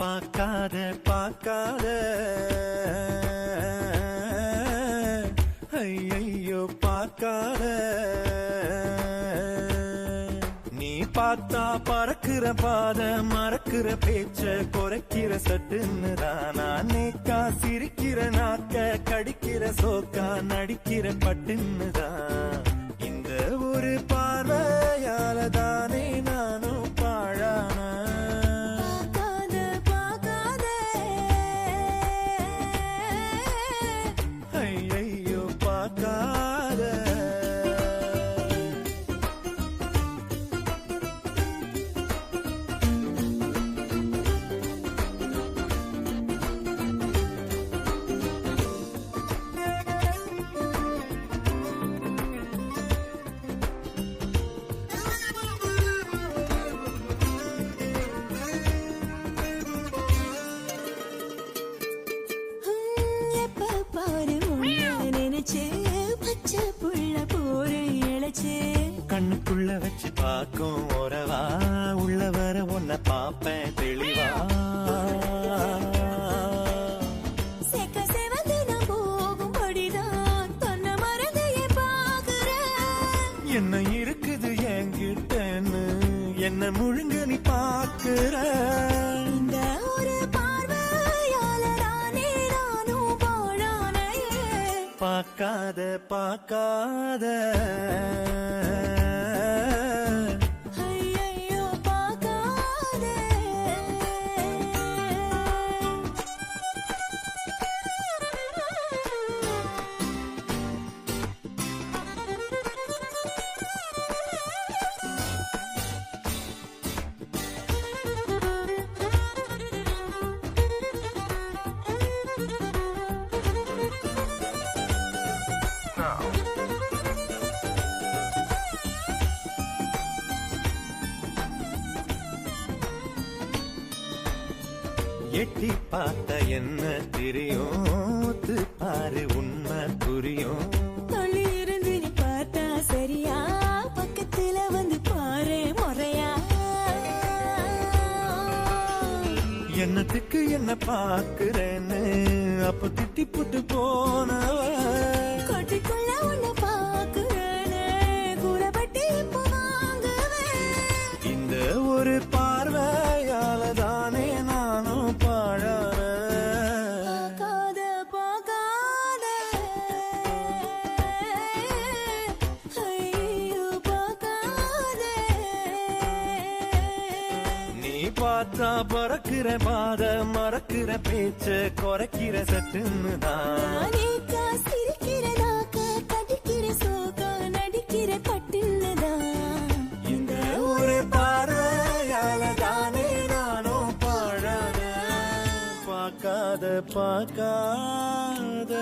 பார்க்காத பார்க்காத ஐயோ பார்க்காத நீ பார்த்தா பறக்கிற பாத மறக்கிற பேச்ச குறைக்கிற சட்டுன்னு தானா நேக்கா சிரிக்கிற நாக்க கடிக்கிற சோக்கா நடிக்கிற பட்டுன்னு தான் இந்த ஒரு பார்வையால தானே நானும் பாழான ஐயோ பார்க்காத கண்ணுக்குள்ள வச்சு பார்க்கும் உறவா உள்ள வர உன்னை பாப்பேன் தெளிவா என்ன இருக்குது என்கிட்டன்னு என்ன முழுங்க நீ பாக்குற இந்த ஒரு பார்வையாளரானே நானும் போடானே பார்க்காத பார்க்காத ஐயோ பார்க்காதே எட்டி பார்த்த என்ன தெரியும் பாரு உண்மை புரியும் தொழில் இருந்து நீ பார்த்தா சரியா பக்கத்துல வந்து பாரு முறையா என்னத்துக்கு என்ன பாக்குறேன்னு அப்ப திட்டி புட்டு போனவ கொட்டிக்குள்ள உன்னை பாக்குறேனே கூறப்பட்டு இப்போ வாங்குவேன் இந்த ஒரு பார்வையால தானே நானும் பாழான பார்க்காத ஐயோ பார்க்காதே நீ பார்த்தா பறக்கிற பாத மறக்கிற பேச்ச குறைக்கிற சட்டுன்னு தான் நானேக்கா சிரிக்கிற நாக்க கடிக்கிற சோகா நடிக்கிற பட்டுன்னுதான் இந்த ஒரு பார்வையால தானே நானும் பாழான பார்க்காத பார்க்காத